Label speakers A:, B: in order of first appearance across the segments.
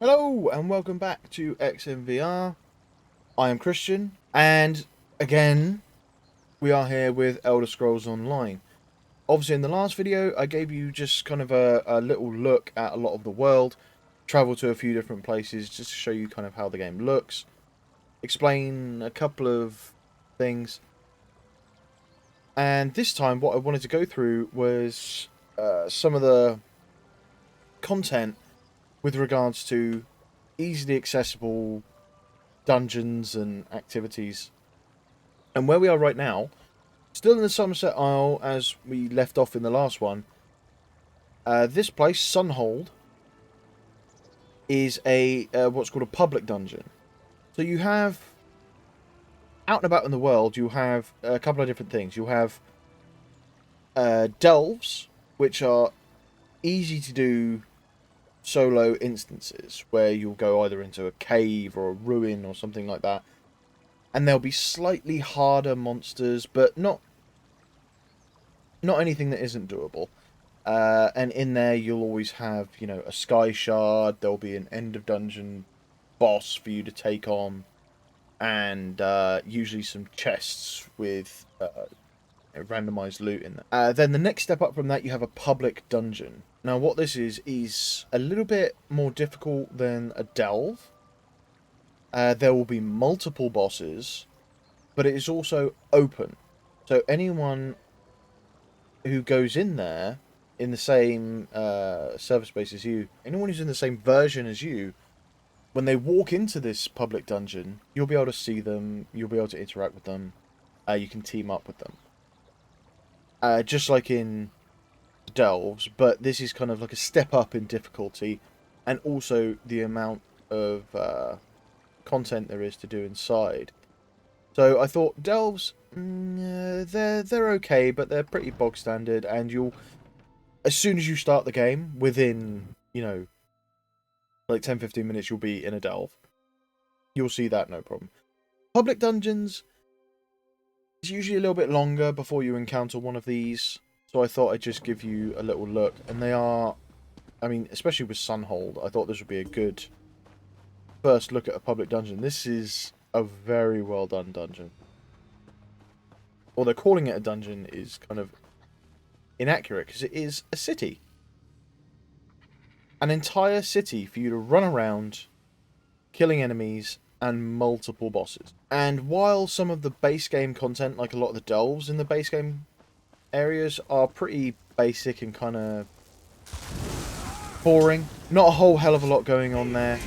A: Hello and welcome back to XNVR. I am Christian, and again, we are here with Elder Scrolls Online. Obviously, in the last video, I gave you just kind of a little look at a lot of the world, travel to a few different places just to show you kind of how the game looks, explain a couple of things. And this time, what I wanted to go through was some of the content with regards to easily accessible dungeons and activities. And where we are right now, still in the Somerset Isle as we left off in the last one, this place, Sunhold, is a what's called a public dungeon. So you have, out and about in the world, you have a couple of different things. You have delves, which are easy to do solo instances, where you'll go either into a cave or a ruin or something like that. And there'll be slightly harder monsters, but not anything that isn't doable. And in there, you'll always have, a sky shard. There'll be an end of dungeon boss for you to take on, and usually some chests with randomized loot in there. Then the next step up from that, you have a public dungeon. Now, what this is a little bit more difficult than a delve. There will be multiple bosses, but it is also open. So anyone who goes in there in the same server space as you, anyone who's in the same version as you, when they walk into this public dungeon, you'll be able to see them, you'll be able to interact with them, you can team up with them. Just like in Delves, but this is kind of like a step up in difficulty, and also the amount of content there is to do inside. So I thought Delves, they're okay, but they're pretty bog standard, and you'll, as soon as you start the game, within, like 10-15 minutes, you'll be in a delve. You'll see that, no problem. Public dungeons is usually a little bit longer before you encounter one of these, so I thought I'd just give you a little look. And they are, I mean, especially with Sunhold, I thought this would be a good first look at a public dungeon. This is a very well done dungeon. Although calling it a dungeon is kind of inaccurate, because it is a city. An entire city for you to run around, killing enemies, and multiple bosses. And while some of the base game content, like a lot of the delves in the base game areas, are pretty basic and kind of boring, not a whole hell of a lot going on there,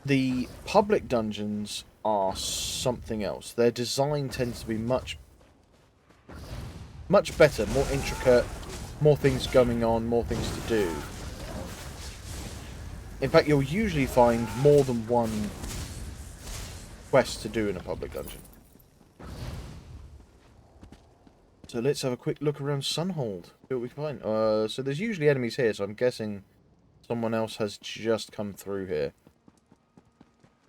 A: the public dungeons are something else. Their design tends to be much better, more intricate, more things going on, more things to do. In fact, you'll usually find more than one quest to do in a public dungeon. So let's have a quick look around Sunhold. See what we can find. So there's usually enemies here, so I'm guessing someone else has just come through here.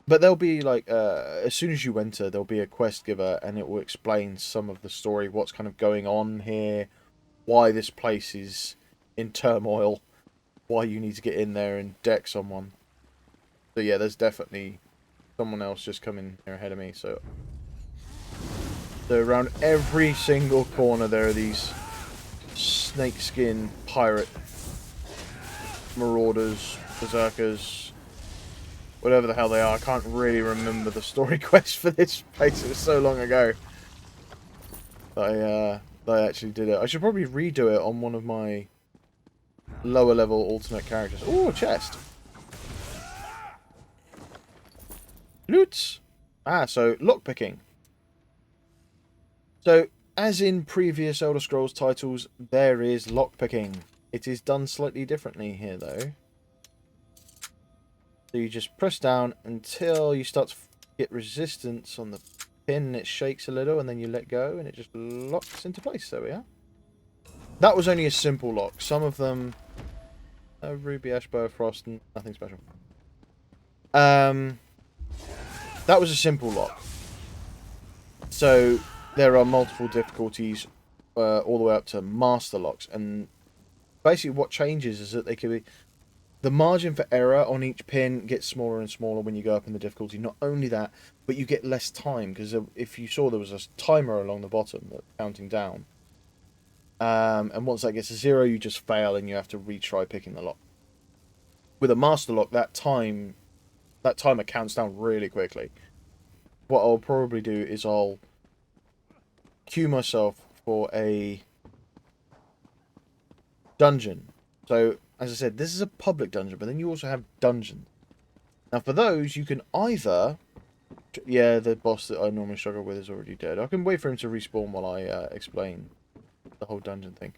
A: But there'll be, like, as soon as you enter, there'll be a quest giver, and it will explain some of the story, what's kind of going on here, why this place is in turmoil, why you need to get in there and deck someone. So yeah, there's definitely someone else just coming here ahead of me, so around every single corner there are these snakeskin pirate marauders, berserkers, whatever the hell they are. I can't really remember the story quest for this place. It was so long ago that I actually did it. I should probably redo it on one of my lower level alternate characters. Oh, chest. Loot. Ah, so lockpicking. So, as in previous Elder Scrolls titles, there is lockpicking. It is done slightly differently here, though. So you just press down until you start to get resistance on the pin, and it shakes a little, and then you let go, and it just locks into place. There we are. That was only a simple lock. Some of them... Ruby, Ash, Bow, Frost, and nothing special. That was a simple lock. So there are multiple difficulties all the way up to master locks, and basically what changes is that they could be, the margin for error on each pin gets smaller and smaller when you go up in the difficulty. Not only that, but you get less time, because if you saw there was a timer along the bottom that's counting down, and once that gets to 0, you just fail and you have to retry picking the lock. With a master lock, that timer counts down really quickly. What I'll probably do is I'll queue myself for a dungeon. So, as I said, this is a public dungeon, but then you also have dungeons. Now, for those, you can either... Yeah, the boss that I normally struggle with is already dead. I can wait for him to respawn while I explain the whole dungeon thing.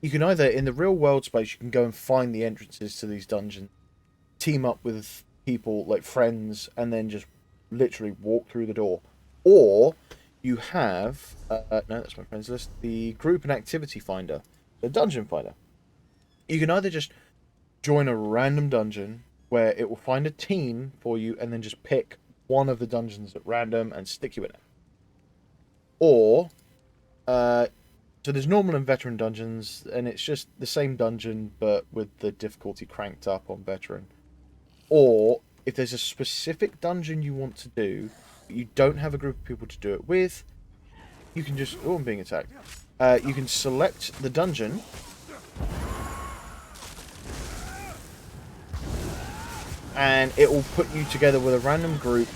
A: You can either, in the real world space, you can go and find the entrances to these dungeons, team up with people, like friends, and then just literally walk through the door. Or you have, no, that's my friends list, the group and activity finder, the dungeon finder. You can either just join a random dungeon where it will find a team for you and then just pick one of the dungeons at random and stick you in it. Or, so there's normal and veteran dungeons, and it's just the same dungeon but with the difficulty cranked up on veteran. Or, if there's a specific dungeon you want to do, but you don't have a group of people to do it with, you can just... Oh, I'm being attacked. You can select the dungeon, and it will put you together with a random group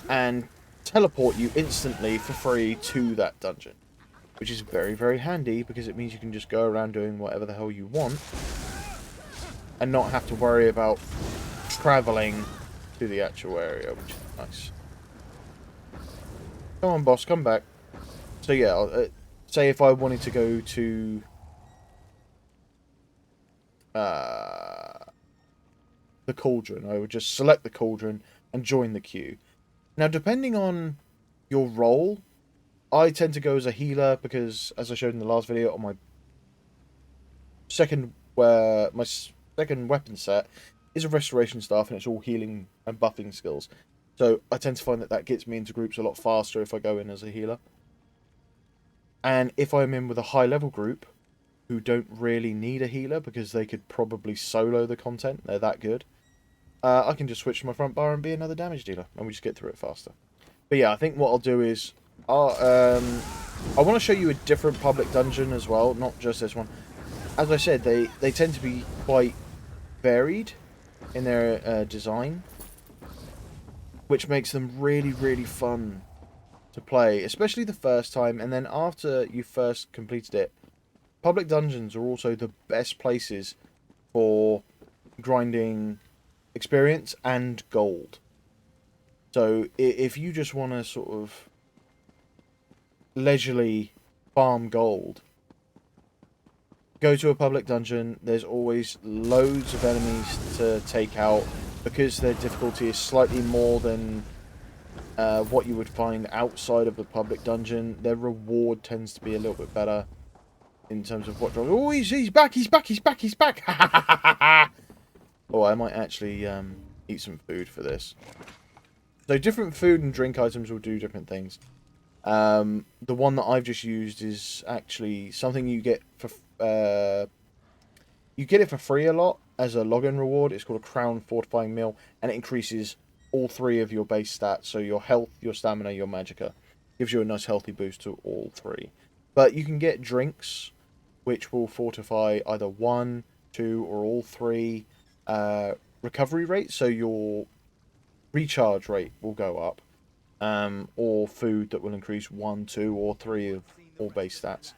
A: and teleport you instantly for free to that dungeon, which is very, very handy because it means you can just go around doing whatever the hell you want and not have to worry about traveling to the actual area, which is nice. Come on, boss, come back. So yeah, say if I wanted to go to the cauldron, I would just select the cauldron and join the queue. Now, depending on your role, I tend to go as a healer because, as I showed in the last video, on my second weapon set is a restoration staff, and it's all healing and buffing skills. So I tend to find that gets me into groups a lot faster if I go in as a healer. And if I'm in with a high level group who don't really need a healer because they could probably solo the content, they're that good, I can just switch to my front bar and be another damage dealer, and we just get through it faster. But yeah, I think what I'll do is I want to show you a different public dungeon as well, not just this one. As I said, they tend to be quite varied in their design, which makes them really, really fun to play, especially the first time, and then after you first completed it. Public dungeons are also the best places for grinding experience and gold. So if you just want to sort of leisurely farm gold, go to a public dungeon. There's always loads of enemies to take out because their difficulty is slightly more than what you would find outside of the public dungeon. Their reward tends to be a little bit better in terms of what... Oh, he's back, he's back, he's back, he's back! Oh, I might actually eat some food for this. So different food and drink items will do different things. The one that I've just used is actually something you get for... you get it for free a lot as a login reward. It's called a Crown Fortifying Meal, and it increases all 3 of your base stats. So your health, your stamina, your magicka. Gives you a nice healthy boost to all 3. But you can get drinks, which will fortify either 1, 2, or all 3 recovery rates. So your recharge rate will go up. Or food that will increase 1, 2, or 3 of all base stats.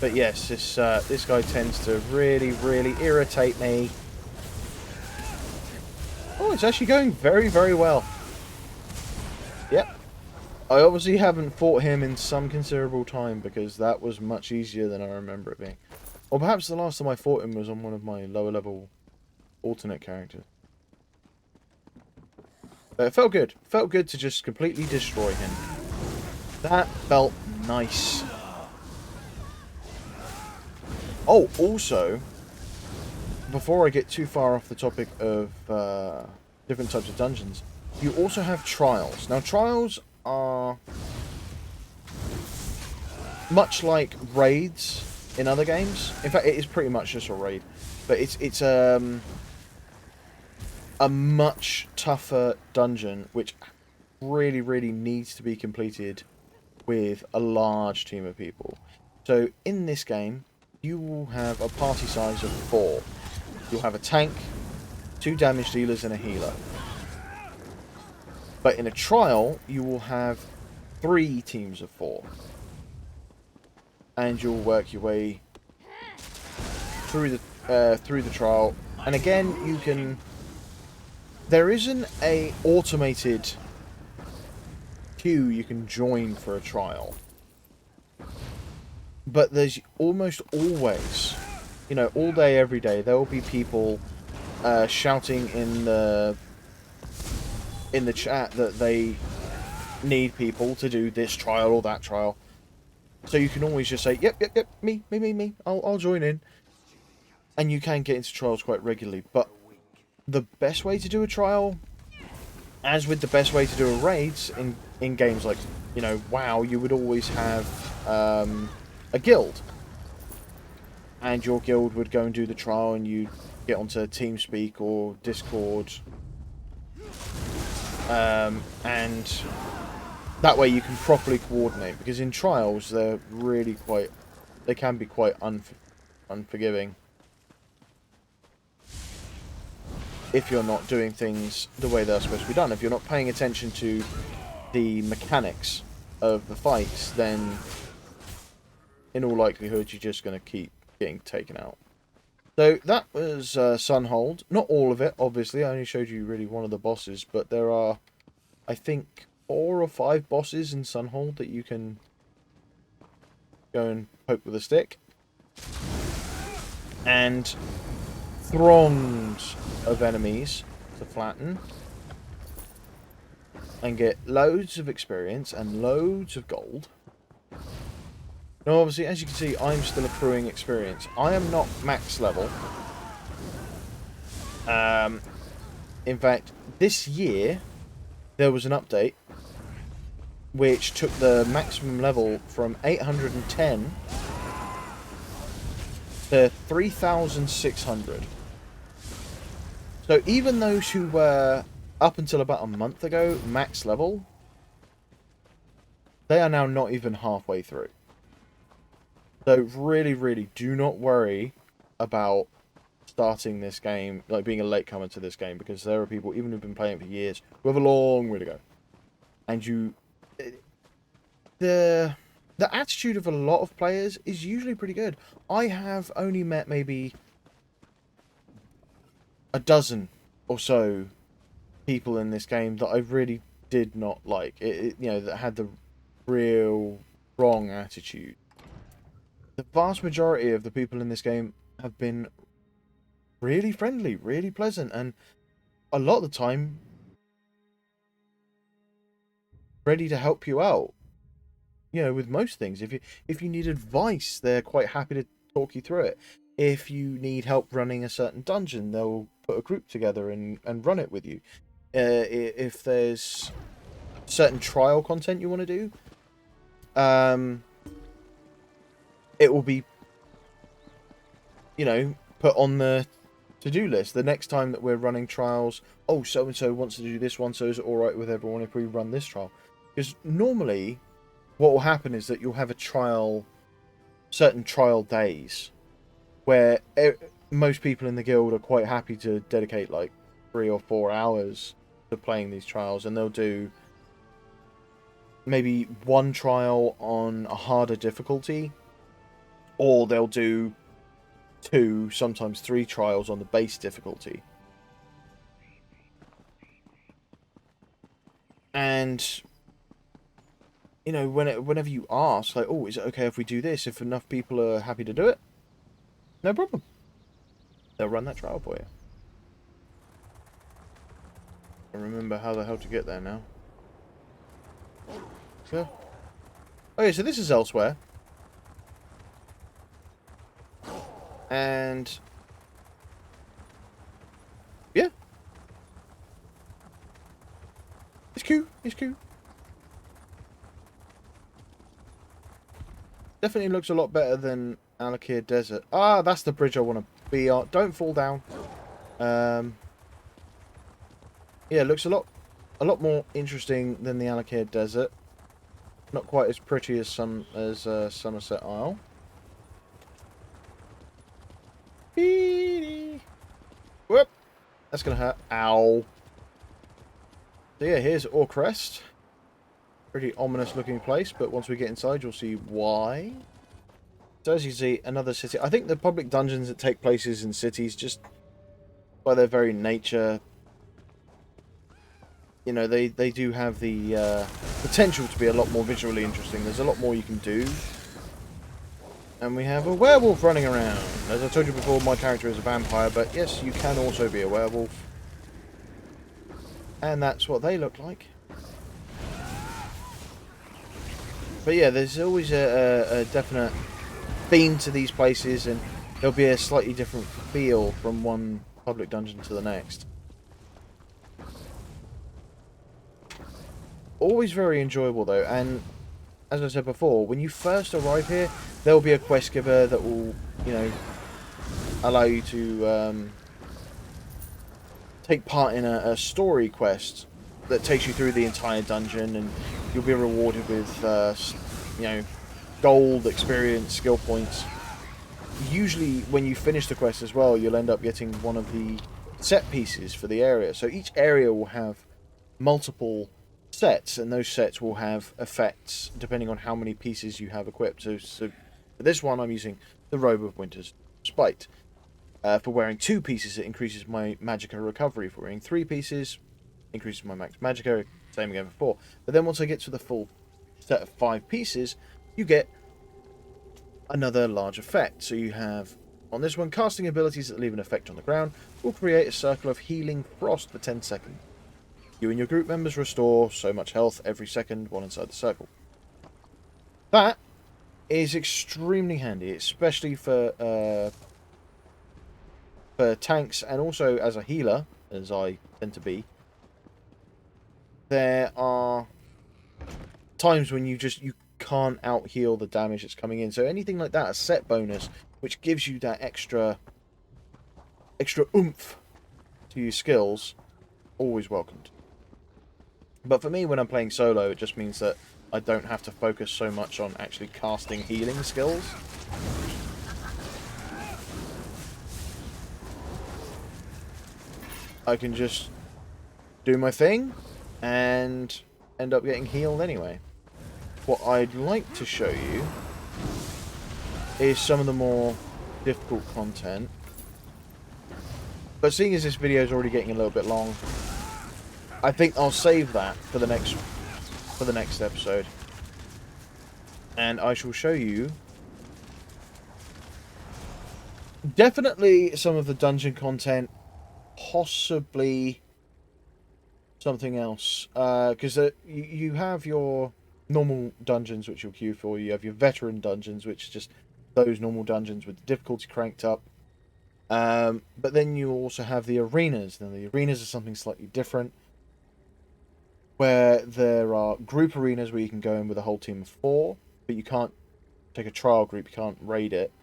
A: But yes, this guy tends to really, really irritate me. Oh, it's actually going very, very well. Yep. I obviously haven't fought him in some considerable time because that was much easier than I remember it being. Or perhaps the last time I fought him was on one of my lower level alternate characters. But it felt good. It felt good to just completely destroy him. That felt nice. Oh, also, before I get too far off the topic of different types of dungeons, you also have trials. Now, trials are much like raids in other games. In fact, it is pretty much just a raid, but it's a much tougher dungeon, which really needs to be completed with a large team of people. So in this game, you will have a party size of 4. You'll have a tank, 2 damage dealers, and a healer. But in a trial, you will have 3 teams of 4. And you'll work your way through the trial. And again, you can... There isn't a automated queue you can join for a trial. But there's almost always, you know, all day, every day, there will be people shouting in the chat that they need people to do this trial or that trial. So you can always just say, yep, me, I'll join in. And you can get into trials quite regularly. But the best way to do a trial, as with the best way to do a raids in games like, you know, WoW, you would always have a guild. And your guild would go and do the trial, and you get onto TeamSpeak or Discord. And that way you can properly coordinate, because in trials they can be quite unforgiving if you're not doing things the way they're supposed to be done. If you're not paying attention to the mechanics of the fights, then in all likelihood you're just going to keep getting taken out. So that was Sunhold. Not all of it, obviously. I only showed you really one of the bosses, but there are, I think, 4 or 5 bosses in Sunhold that you can go and poke with a stick. And throngs of enemies to flatten. And get loads of experience and loads of gold. Now, obviously, as you can see, I'm still accruing experience. I am not max level. In fact, this year, there was an update which took the maximum level from 810 to 3,600. So even those who were, up until about a month ago, max level, they are now not even halfway through. So really do not worry about starting this game, like being a latecomer to this game, because there are people, even who've been playing it for years, who have a long way to go. And the attitude of a lot of players is usually pretty good. I have only met maybe a dozen or so people in this game that I really did not like. You know, that had the real wrong attitude. The vast majority of the people in this game have been really friendly, really pleasant, and a lot of the time ready to help you out. You know, with most things. If you need advice, they're quite happy to talk you through it. If you need help running a certain dungeon, they'll put a group together and run it with you. If there's certain trial content you want to do, it will be, you know, put on the to-do list. The next time that we're running trials, oh, so-and-so wants to do this one, so is it alright with everyone if we run this trial? Because normally, what will happen is that you'll have a trial, certain trial days, where most people in the guild are quite happy to dedicate like 3 or 4 hours to playing these trials, and they'll do maybe one trial on a harder difficulty, or they'll do 2, sometimes 3 trials on the base difficulty. And, you know, whenever you ask, like, oh, is it okay if we do this? If enough people are happy to do it, no problem. They'll run that trial for you. I remember how the hell to get there now. So, okay, so this is elsewhere. And cool. It's cool. Definitely looks a lot better than Alakir Desert. Ah, that's the bridge I want to be on. Don't fall down. Yeah, it looks a lot more interesting than the Alakir Desert. Not quite as pretty as Somerset Isle. Whoop! That's gonna hurt. Ow! So yeah, here's Orcrest. Pretty ominous looking place, but once we get inside, you'll see why. So as you see, another city. I think the public dungeons that take places in cities, just by their very nature, you know, they do have the potential to be a lot more visually interesting. There's a lot more you can do. And we have a werewolf running around. As I told you before, my character is a vampire, but yes, you can also be a werewolf. And that's what they look like. But yeah, there's always a definite theme to these places, and there'll be a slightly different feel from one public dungeon to the next. Always very enjoyable though, and as I said before, when you first arrive here, there'll be a quest giver that will, you know, allow you to take part in a story quest that takes you through the entire dungeon, and you'll be rewarded with, you know, gold, experience, skill points. Usually, when you finish the quest as well, you'll end up getting one of the set pieces for the area. So each area will have multiple sets, and those sets will have effects depending on how many pieces you have equipped. So for this one, I'm using the Robe of Winter's Spite. For wearing 2 pieces, it increases my Magicka recovery. For wearing 3 pieces, increases my max Magicka. Same again for 4. But then once I get to the full set of 5 pieces, you get another large effect. So you have, on this one, casting abilities that leave an effect on the ground will create a circle of healing frost for 10 seconds. You and your group members restore so much health every second while inside the circle. That is extremely handy, especially for tanks, and also as a healer, as I tend to be. There are times when you can't out heal the damage that's coming in. So anything like that, a set bonus, which gives you that extra oomph to your skills, always welcomed. But for me, when I'm playing solo, it just means that I don't have to focus so much on actually casting healing skills. I can just do my thing and end up getting healed anyway. What I'd like to show you is some of the more difficult content. But seeing as this video is already getting a little bit long, I think I'll save that for the next episode. And I shall show you definitely some of the dungeon content, possibly something else. Because you have your normal dungeons, which you'll queue for. You have your veteran dungeons, which are just those normal dungeons with the difficulty cranked up. But then you also have the arenas. Now, the arenas are something slightly different, where there are group arenas where you can go in with a whole team of 4, but you can't take a trial group, you can't raid it.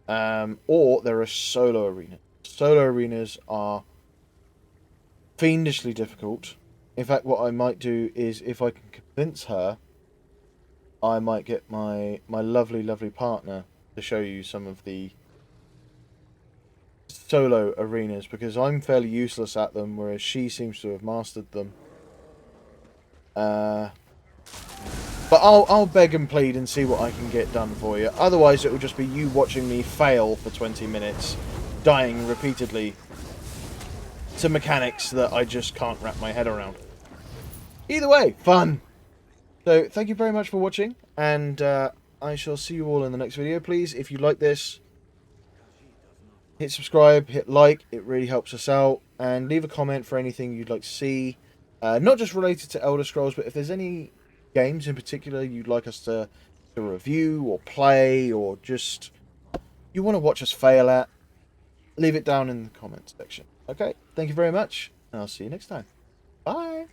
A: Or there are solo arenas. Solo arenas are fiendishly difficult. In fact, what I might do is, if I can convince her, I might get my lovely, lovely partner to show you some of the solo arenas, because I'm fairly useless at them, whereas she seems to have mastered them. But I'll beg and plead and see what I can get done for you. Otherwise, it will just be you watching me fail for 20 minutes, dying repeatedly to mechanics that I just can't wrap my head around. Either way, fun! So, thank you very much for watching, and I shall see you all in the next video. Please, if you like this, hit subscribe, hit like, it really helps us out, and leave a comment for anything you'd like to see. Not just related to Elder Scrolls, but if there's any games in particular you'd like us to review or play, or just you want to watch us fail at, leave it down in the comments section. Okay, thank you very much, and I'll see you next time. Bye!